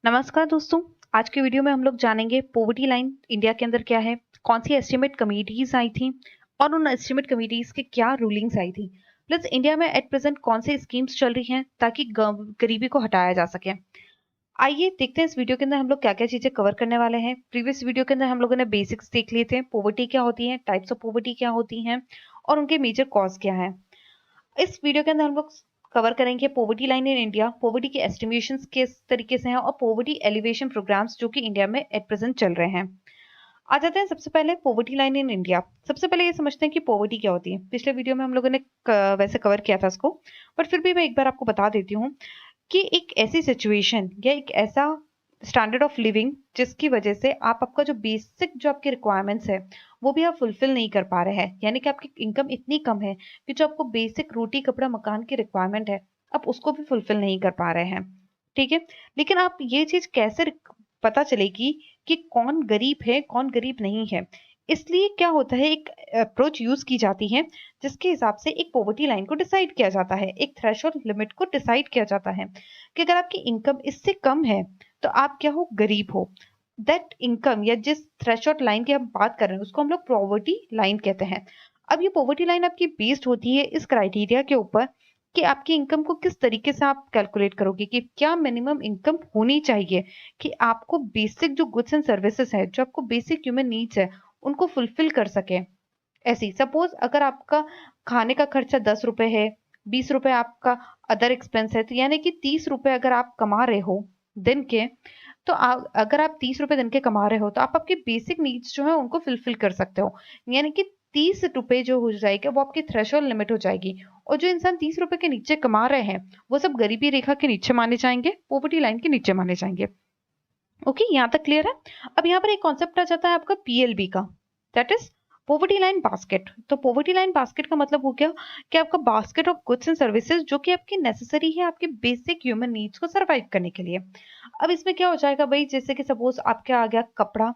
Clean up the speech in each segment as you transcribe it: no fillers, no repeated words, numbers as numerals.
नमस्कार दोस्तों। आज के वीडियो में हम लोग जानेंगे पॉवर्टी लाइन इंडिया के अंदर क्या है, कौन सी एस्टिमेट कमिटीज आई थी और उन एस्टिमेट कमिटीज के क्या रूलिंग्स आई थी, प्लस इंडिया में एट प्रेजेंट कौन सी स्कीम्स चल रही हैं ताकि गरीबी को हटाया जा सके। आइए देखते हैं इस वीडियो के अंदर हम लोग क्या क्या चीजें कवर करने वाले हैं। प्रीवियस वीडियो के अंदर हम लोगों ने बेसिक्स देख लिए थे, पॉवर्टी क्या होती है, टाइप्स ऑफ पॉवर्टी क्या होती हैं और उनके मेजर कॉज क्या है। इस वीडियो के अंदर हम लोग कवर करेंगे poverty line in India, poverty के एस्टिमेशंस किस तरीके से हैं और पॉवर्टी एलिवेशन प्रोग्राम्स जो कि इंडिया में एट प्रेजेंट चल रहे हैं। आ जाते हैं सबसे पहले पॉवर्टी लाइन इन इंडिया। सबसे पहले ये समझते हैं कि पॉवर्टी क्या होती है। पिछले वीडियो में हम लोगों ने वैसे कवर किया था इसको, बट फिर भी मैं एक बार आपको बता देती हूँ कि एक ऐसी सिचुएशन या एक ऐसा स्टैंडर्ड ऑफ लिविंग जिसकी वजह से आप आपका जो बेसिक जो आपके रिक्वायरमेंट्स है वो भी आप फुलफिल नहीं कर पा रहे हैं, यानी कि आपकी इनकम इतनी कम है कि जो आपको बेसिक रोटी कपड़ा मकान की रिक्वायरमेंट है आप उसको भी फुलफिल नहीं कर पा रहे हैं। ठीक है, लेकिन आप ये चीज कैसे पता चलेगी कि कौन गरीब है कौन गरीब नहीं है। इसलिए क्या होता है, एक अप्रोच यूज की जाती है जिसके हिसाब से एक पॉवर्टी लाइन को डिसाइड किया जाता है, एक थ्रेशोल्ड लिमिट को डिसाइड किया जाता है कि अगर आपकी इनकम इससे कम है तो आप क्या हो, गरीब हो। दैट इनकम या जिस थ्रेशोल्ड लाइन की हम बात कर रहे हैं उसको हम लोग पॉवर्टी लाइन कहते हैं। अब ये पॉवर्टी लाइन आपकी बेस्ड होती है इस क्राइटेरिया के ऊपर कि आपकी इनकम को किस तरीके से आप कैलकुलेट करोगे कि क्या मिनिमम इनकम होनी चाहिए कि आपको बेसिक जो गुड्स एंड सर्विसेज है, जो आपको बेसिक ह्यूमन नीड्स है उनको फुलफिल कर सके। ऐसी सपोज अगर आपका खाने का खर्चा 10 रुपए है, 20 रुपए आपका अदर एक्सपेंस है, तो यानी कि 30 रुपए अगर आप कमा रहे हो दिन के, तो अगर आप 30 रुपए दिन के कमा रहे हो तो आप आपकी बेसिक नीड्स जो है उनको फुलफिल कर सकते हो। यानी कि 30 रुपए जो हो जाएगा वो आपकी थ्रेशोल्ड लिमिट हो जाएगी। और जो इंसान 30 रुपए के नीचे कमा रहे हैं वो सब गरीबी रेखा के नीचे माने जाएंगे, पॉवर्टी लाइन के नीचे माने जाएंगे। ओके, यहाँ तक क्लियर है। अब यहाँ पर एक कॉन्सेप्ट आ जाता है आपका पीएलबी का, that is poverty line basket. तो पॉवर्टी लाइन बास्केट का मतलब हो गया कि आपका basket of goods and services जो कि आपकी नेसेसरी है आपके बेसिक ह्यूमन नीड्स को सर्वाइव करने के लिए। अब इसमें क्या हो जाएगा भाई, जैसे कि सपोज आपके आ गया कपड़ा,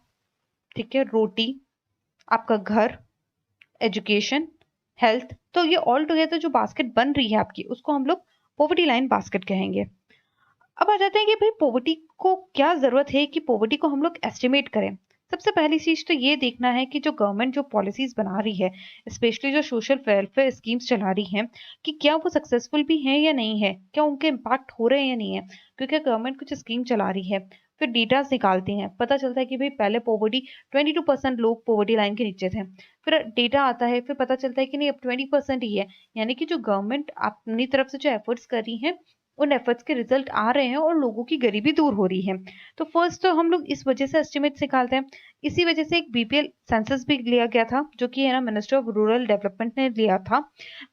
ठीक है, रोटी, आपका घर, एजुकेशन, हेल्थ, तो ये ऑल टुगेदर जो बास्केट बन रही है आपकी उसको हम लोग पॉवर्टी लाइन बास्केट कहेंगे। अब आ जाते हैं कि भाई पॉवर्टी को क्या जरूरत है कि पॉवर्टी को हम लोग एस्टिमेट करें। सबसे पहली चीज तो ये देखना है कि जो गवर्नमेंट जो पॉलिसीज बना रही है, स्पेशली जो सोशल वेलफेयर स्कीम्स चला रही है, कि क्या वो सक्सेसफुल भी हैं या नहीं है, क्या उनके इम्पैक्ट हो रहे हैं या नहीं है। क्योंकि गवर्नमेंट कुछ स्कीम चला रही है, फिर डेटा निकालती हैं, पता चलता है कि भाई पहले पॉवर्टी 22% लोग पॉवर्टी लाइन के नीचे थे, फिर डेटा आता है, फिर पता चलता है कि नहीं अब 20% ही है। यानी कि जो गवर्नमेंट अपनी तरफ से जो एफर्ट्स कर रही है उन एफर्ट्स के रिजल्ट आ रहे हैं और लोगों की गरीबी दूर हो रही है। तो फर्स्ट तो हम लोग इस वजह से एस्टिमेट निकालते हैं। इसी वजह से एक बीपीएल सेंसस भी लिया गया था जो कि है ना मिनिस्ट्री ऑफ रूरल डेवलपमेंट ने लिया था,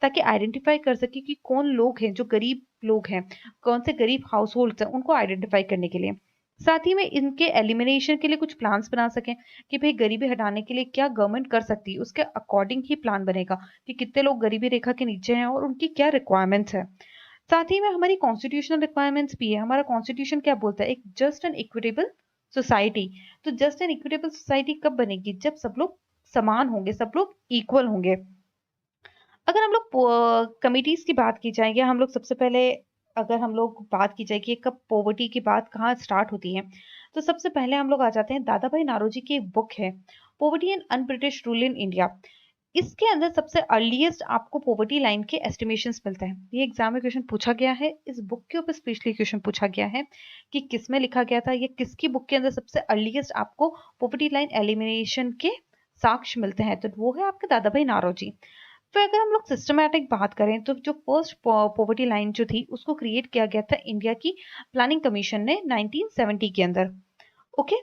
ताकि आइडेंटिफाई कर सके कि कौन लोग हैं जो गरीब लोग हैं, कौन से गरीब हाउस होल्ड हैं, उनको आइडेंटिफाई करने के लिए। साथ ही में इनके एलिमिनेशन के लिए कुछ प्लान्स बना सकें कि भाई गरीबी हटाने के लिए क्या गवर्नमेंट कर सकती है, उसके अकॉर्डिंग ही प्लान बनेगा कि कितने लोग गरीबी रेखा के नीचे हैं और उनकी क्या रिक्वायरमेंट्स है। साथ ही में हमारी कॉन्स्टिट्यूशनल रिक्वायरमेंट्स भी है। हमारा कॉन्स्टिट्यूशन क्या बोलता है, एक जस्ट एंड इक्विटेबल सोसाइटी। तो जस्ट एंड इक्विटेबल सोसाइटी कब बनेगी, जब सब लोग समान होंगे, सब लोग इक्वल होंगे। अगर हम लोग कमिटीज की बात की जाए या हम लोग सबसे पहले अगर हम लोग बात की जाए कि कब पॉवर्टी की बात कहाँ स्टार्ट होती है, तो सबसे पहले हम लोग आ जाते हैं दादा भाई नारोजी की एक बुक है, poverty and un-British rule in India. इसके अंदर सबसे अर्लीस्ट आपको पॉवर्टी लाइन के एस्टिमेशंस मिलते हैं। ये एग्जाम में क्वेश्चन पूछा गया है, इस बुक के ऊपर स्पेशली क्वेश्चन पूछा गया है कि किस में लिखा गया था, ये किसकी बुक के अंदर सबसे अर्लीस्ट आपको पॉवर्टी लाइन एलिमिनेशन के साक्ष्य मिलते हैं, तो वो है आपके दादा भाई नारोजी। फिर अगर हम लोग सिस्टमैटिक बात करें तो जो फर्स्ट पॉवर्टी लाइन जो थी उसको क्रिएट किया गया था इंडिया की प्लानिंग कमीशन ने 1970 के अंदर। ओके,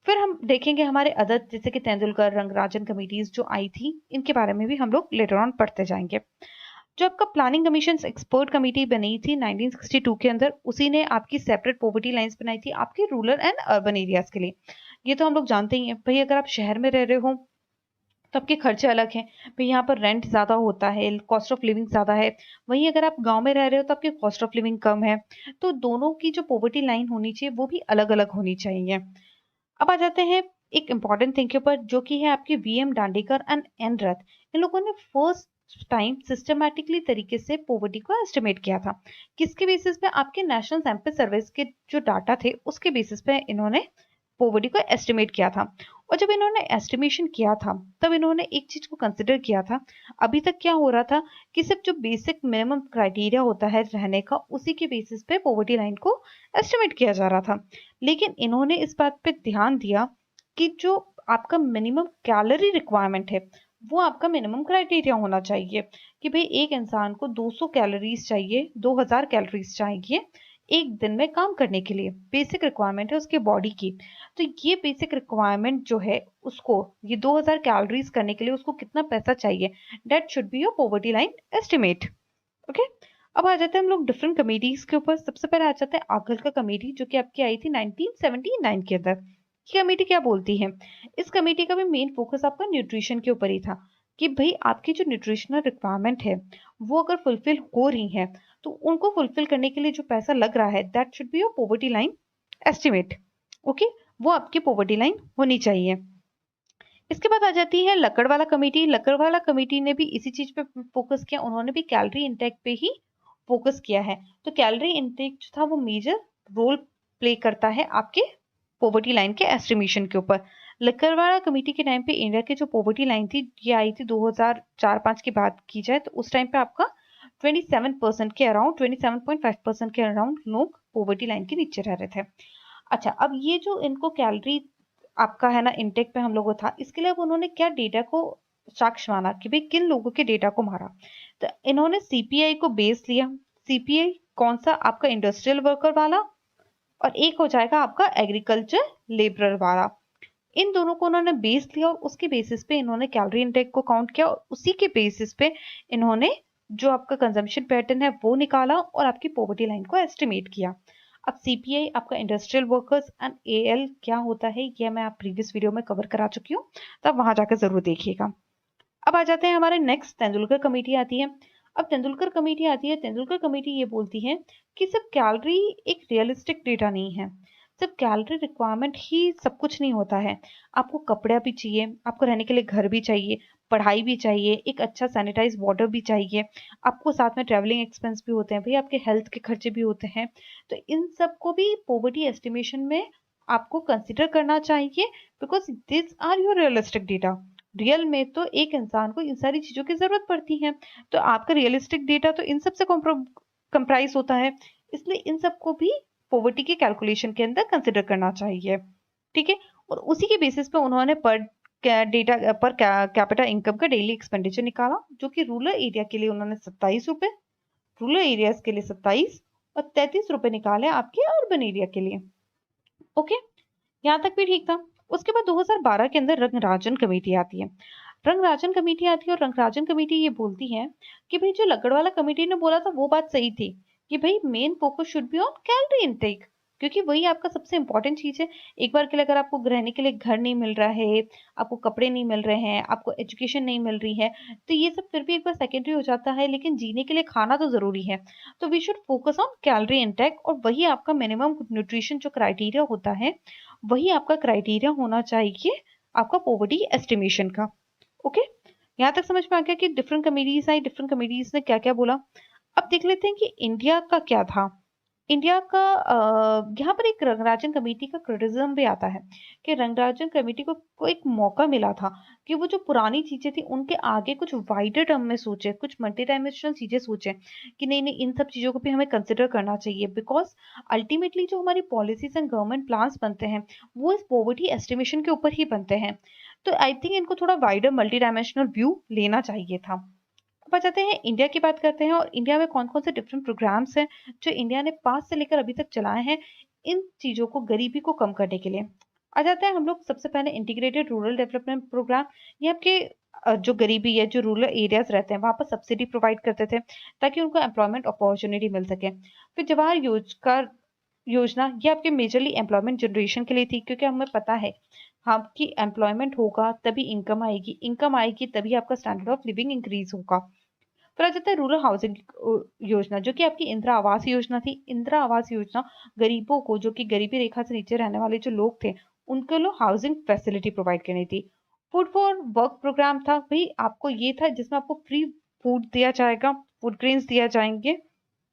फिर हम देखेंगे हमारे अदर जैसे कि तेंदुलकर रंगराजन कमिटीज जो आई थी, इनके बारे में भी हम लोग लेटर ऑन पढ़ते जाएंगे। जो आपका प्लानिंग कमीशन एक्सपर्ट कमेटी बनी थी 1962 के अंदर, उसी ने आपकी सेपरेट पॉवर्टी लाइंस बनाई थी आपके रूरल एंड अर्बन एरियाज के लिए। ये तो हम लोग जानते ही हैं भाई, अगर आप शहर में रह रहे हो तो आपके खर्चे अलग हैं भाई, यहाँ पर रेंट ज्यादा होता है, कॉस्ट ऑफ लिविंग ज्यादा है। वहीं अगर आप गांव में रह रहे हो तो आपकी कॉस्ट ऑफ लिविंग कम है। तो दोनों की जो पॉवर्टी लाइन होनी चाहिए वो भी अलग अलग होनी चाहिए। अब आ जाते हैं एक इंपॉर्टेंट थिंग के ऊपर जो कि है आपके वीएम दांडेकर एंड एन रथ। इन लोगों ने फर्स्ट टाइम सिस्टमैटिकली तरीके से पॉवर्टी को एस्टिमेट किया था। किसके बेसिस पे? आपके नेशनल सैंपल सर्विस के जो डाटा थे उसके बेसिस पे इन्होंने पॉवर्टी को एस्टिमेट किया था। और जब इन्होंने एस्टिमेशन किया था तब इन्होंने एक चीज को कंसिडर किया था। अभी तक क्या हो रहा था कि सिर्फ जो बेसिक मिनिमम क्राइटेरिया होता है रहने का, उसी के बेसिस पे पॉवर्टी लाइन को एस्टिमेट किया जा रहा था। लेकिन इन्होंने इस बात पे ध्यान दिया कि जो आपका मिनिमम कैलोरी रिक्वायरमेंट है वो आपका मिनिमम क्राइटेरिया होना चाहिए कि भाई एक इंसान को 200 कैलोरीज चाहिए, 2000 कैलोरीज चाहिए एक दिन में काम करने के लिए। बेसिक रिक्वायरमेंट है उसके बॉडी की। तो ये बेसिक रिक्वायरमेंट जो है उसको, ये 2000 कैलोरीज करने के लिए उसको कितना पैसा चाहिए, that should be your poverty line estimate. Okay, अब आ जाते हैं हम लोग डिफरेंट कमेटीज के ऊपर। सबसे पहले आ जाते हैं आगलकर कमेटी जो कि आपकी आई थी 1979 के अंदर। ये कमेटी क्या बोलती है? इस कमेटी का भी मेन फोकस आपका न्यूट्रिशन के ऊपर ही था कि भाई आपकी जो न्यूट्रिशनल रिक्वायरमेंट है वो अगर फुलफिल हो रही है तो उनको फुलफिल करने के लिए जो पैसा लग रहा है that should be your poverty line estimate. Okay, वो आपकी पॉवर्टी लाइन होनी चाहिए। इसके बाद आ जाती है लकड़वाला कमेटी। लकड़वाला कमेटी ने भी इसी चीज पे फोकस किया, उन्होंने भी कैलोरी इंटेक पे ही फोकस किया है। तो कैलोरी इंटेक जो था वो मेजर रोल प्ले करता है आपके पॉवर्टी लाइन के एस्टिमेशन के ऊपर। लकड़वाला कमेटी के टाइम पे इंडिया की जो पॉवर्टी लाइन थी ये आई थी 2004-5 की बात की जाए तो उस टाइम पे आपका 27% के अराउंड, 27.5% के अराउंड लोग पॉवर्टी लाइन के नीचे रह रहे थे। अच्छा, अब ये जो इनको कैलोरी आपका है ना इंटेक पे हम लोगों था, इसके लिए अब उन्होंने क्या डेटा को साक्ष्य माना कि भाई किन लोगों के डेटा को मारा। तो इन्होंने सीपीआई को बेस लिया। सीपीआई कौन सा? आपका इंडस्ट्रियल वर्कर वाला, और एक हो जाएगा आपका एग्रीकल्चर लेबरर वाला। इन दोनों को उन्होंने बेस लिया और उसके बेसिस पे इन्होंने कैलोरी इंटेक को काउंट किया और उसी के बेसिस पे इन्होंने जो आपका कंजम्पशन पैटर्न है वो निकाला और आपकी पॉवर्टी लाइन को एस्टिमेट किया। अब सीपीआई आपका इंडस्ट्रियल वर्कर्स एंड एएल क्या होता है ये मैं आप प्रीवियस वीडियो में कवर करा चुकी हूँ, तब वहां जाकर जरूर देखिएगा। अब आ जाते हैं हमारे नेक्स्ट, तेंदुलकर कमेटी आती है। अब तेंदुलकर कमेटी आती है, तेंदुलकर कमेटी ये बोलती है कि सिर्फ कैलोरी एक रियलिस्टिक डेटा नहीं है, सिर्फ कैलोरी रिक्वायरमेंट ही सब कुछ नहीं होता है। आपको कपड़ा भी चाहिए, आपको रहने के लिए घर भी चाहिए, पढ़ाई भी चाहिए, एक अच्छा सैनिटाइज वाटर भी चाहिए, आपको साथ में ट्रेवलिंग एक्सपेंस भी होते हैं, भाई आपके हेल्थ के खर्चे भी होते हैं। तो इन सब को भी पॉवर्टी एस्टिमेशन में आपको कंसिडर करना चाहिए because this are your realistic data. Real में तो एक इंसान को इन सारी चीजों की जरूरत पड़ती है, तो आपका रियलिस्टिक डेटा तो इन सब से कंप्राइज होता है, इसलिए इन सबको भी पॉवर्टी के कैलकुलेशन के अंदर कंसिडर करना चाहिए। ठीक है, और उसी के बेसिस पे उन्होंने पर डेटा पर कैपिटा इनकम का डेली एक्सपेंडिचर निकाला जो कि रूरल एरिया के लिए उन्होंने 27 रुपए, रूरल एरियाज के लिए 27 और 33 रुपए निकाले आपके अर्बन एरिया के लिए। ओके, यहाँ तक भी ठीक था। उसके बाद 2012 के अंदर रंगराजन कमेटी आती है। रंगराजन कमेटी आती है और रंगराजन कमेटी ये बोलती है कि भाई जो लकड़वाला कमेटी ने बोला था वो बात सही थी कि भाई main focus should be on calorie intake, क्योंकि वही आपका सबसे इंपॉर्टेंट चीज है। एक बार के लिए अगर आपको रहने के लिए घर नहीं मिल रहा है, आपको कपड़े नहीं मिल रहे हैं, आपको एजुकेशन नहीं मिल रही है, तो ये सब फिर भी एक बार सेकेंडरी हो जाता है, लेकिन जीने के लिए खाना तो जरूरी है। तो we should focus on calorie intake और वही आपका मिनिमम न्यूट्रिशन जो क्राइटेरिया होता है वही आपका क्राइटेरिया होना चाहिए आपका पॉवर्टी एस्टिमेशन का। ओके, यहाँ तक समझ में आ गया कि डिफरेंट कमेटीज आई, डिफरेंट कमेटीज ने क्या क्या बोला। अब देख लेते हैं कि इंडिया का क्या था। इंडिया का यहाँ पर एक रंगराजन कमेटी का क्रिटिसिज्म भी आता है कि रंगराजन कमेटी को एक मौका मिला था कि वो जो पुरानी चीजें थी उनके आगे कुछ वाइडर टर्म में सोचे, कुछ मल्टी डायमेंशनल चीजें सोचे कि नहीं नहीं इन सब चीजों को भी हमें कंसिडर करना चाहिए बिकॉज अल्टीमेटली जो हमारी पॉलिसीज एंड गवर्नमेंट प्लान्स बनते हैं वो इस पॉवर्टी एस्टिमेशन के ऊपर ही बनते हैं। तो आई थिंक इनको थोड़ा वाइडर मल्टी डायमेंशनल व्यू लेना चाहिए था। अब आ जाते हैं इंडिया की बात करते हैं और इंडिया में कौन कौन से डिफरेंट प्रोग्राम्स हैं जो इंडिया ने 5 से लेकर अभी तक चलाए हैं इन चीजों को, गरीबी को कम करने के लिए। आ जाते हैं हम लोग सबसे पहले इंटीग्रेटेड रूरल डेवलपमेंट प्रोग्राम। ये आपके जो गरीबी है, जो रूरल एरियाज रहते हैं वहां पर सब्सिडी प्रोवाइड करते थे ताकि उनको एम्प्लॉयमेंट अपॉर्चुनिटी मिल सके। फिर जवाहर योजना ये आपके मेजरली एम्प्लॉयमेंट जनरेशन के लिए थी क्योंकि हमें पता है आपकी एम्प्लॉयमेंट होगा तभी इनकम आएगी, इनकम आएगी तभी आपका स्टैंडर्ड ऑफ लिविंग इंक्रीज होगा। फिर आ जाता है रूरल हाउसिंग योजना जो कि आपकी इंदिरा आवास योजना थी। इंदिरा आवास योजना गरीबों को, जो कि गरीबी रेखा से नीचे रहने वाले जो लोग थे उनके लिए हाउसिंग फैसिलिटी प्रोवाइड करनी थी। फूड फॉर वर्क प्रोग्राम था, भाई आपको ये था जिसमें आपको फ्री फूड दिया जाएगा, फूड ग्रेन्स दिया जाएंगे।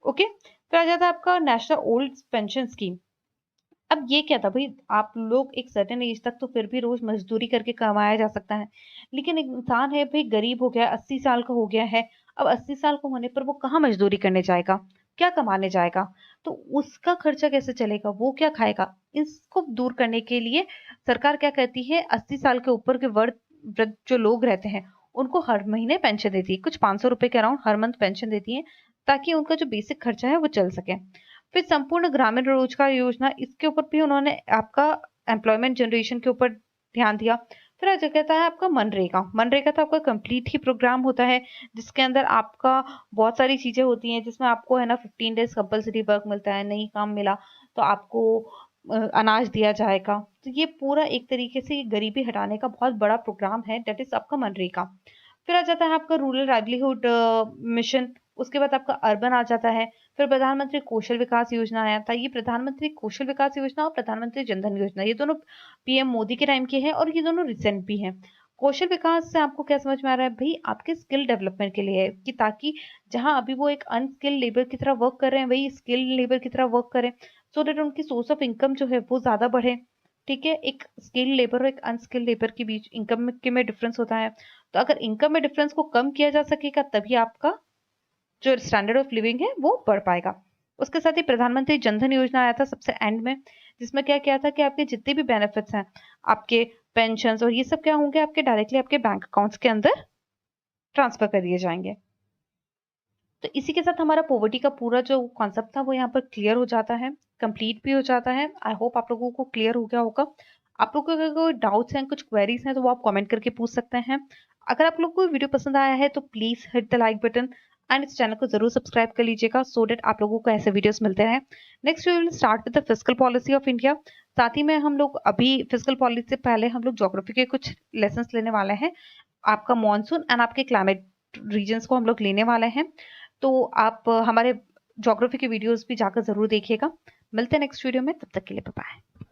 ओके, फिर आ जाता है आपका नेशनल ओल्ड पेंशन स्कीम। अब ये क्या था भाई, आप लोग एक सर्टेन एज तक तो फिर भी रोज मजदूरी करके कमाया जा सकता है, लेकिन एक इंसान है भाई, गरीब हो गया, 80 साल का हो गया है, अब 80 साल का होने पर वो कहाँ मजदूरी करने जाएगा, क्या कमाने जाएगा, तो उसका खर्चा कैसे चलेगा, वो क्या खाएगा। इसको दूर करने के लिए सरकार क्या कहती है, 80 साल के ऊपर के वृद्ध जो लोग रहते हैं उनको हर महीने पेंशन देती है, कुछ 500 रुपए के अराउंड हर मंथ पेंशन देती है, ताकि उनका जो बेसिक खर्चा है वो चल सके। फिर संपूर्ण ग्रामीण रोजगार योजना, इसके ऊपर भी उन्होंने आपका एम्प्लॉयमेंट जनरेशन के ऊपर ध्यान दिया। फिर आज कहता है आपका मनरेगा। मनरेगा तो आपका कंप्लीट ही प्रोग्राम होता है, जिसके अंदर आपका बहुत सारी चीजें होती हैं, जिसमें आपको है ना 15 डेज कंपल्सरी वर्क मिलता है, नहीं काम मिला तो आपको अनाज दिया जाएगा। तो ये पूरा एक तरीके से गरीबी हटाने का बहुत बड़ा प्रोग्राम है, दैट इज आपका मनरेगा। फिर आ जाता है आपका रूरल लाइवलीहुड मिशन, उसके बाद आपका अर्बन आ जाता है। फिर प्रधानमंत्री कौशल विकास योजना आया था। ये प्रधानमंत्री कौशल विकास योजना और प्रधानमंत्री जनधन योजना, ये दोनों पीएम मोदी के टाइम के हैं और ये दोनों रिसेंट भी हैं। कौशल विकास से आपको क्या समझ में आ रहा है भाई, आपके स्किल डेवलपमेंट के लिए है, कि ताकि जहां अभी वो एक अनस्किल्ड लेबर की तरह वर्क कर रहे हैं वही स्किल्ड लेबर की तरह वर्क करें, सो दैट उनकी सोर्स ऑफ इनकम जो है वो ज्यादा बढ़े। ठीक है, एक स्किल्ड लेबर और एक अनस्किल्ड लेबर के बीच इनकम में डिफरेंस होता है, तो अगर इनकम में डिफरेंस को कम किया जा सकेगा तभी आपका जो स्टैंडर्ड ऑफ लिविंग है वो बढ़ पाएगा। उसके साथ ही प्रधानमंत्री जनधन योजना आया था सबसे एंड में, जिसमें क्या किया था कि आपके जितने भी बेनिफिट्स हैं, आपके पेंशन और ये सब क्या होंगे, आपके डायरेक्टली आपके बैंक अकाउंट्स के अंदर ट्रांसफर कर दिए जाएंगे। तो इसी के साथ हमारा पॉवर्टी का पूरा जो कॉन्सेप्ट था वो यहाँ पर क्लियर हो जाता है, कंप्लीट भी हो जाता है। आई होप आप लोगों को क्लियर हो गया होगा। आप लोगों को अगर कोई डाउट्स हैं, कुछ क्वेरीज हैं, तो वो आप कमेंट करके पूछ सकते हैं। अगर आप लोग को वीडियो पसंद आया है तो please hit the like button and इस चैनल को जरूर सब्सक्राइब कर लीजिएगा, सो डेट आप लोगों को ऐसे वीडियोस मिलते रहें। Next we will start with the fiscal policy of India. साथ ही में हम लोग अभी फिस्कल पॉलिसी से पहले हम लोग ज्योग्राफी के कुछ लेसन लेने वाले हैं, आपका मॉनसून एंड आपके क्लाइमेट रीजन्स को हम लोग लेने वाले हैं। तो आप हमारे ज्योग्राफी के वीडियोस भी जाकर जरूर देखिएगा। मिलते हैं नेक्स्ट वीडियो में, तब तक के लिए बाय बाय।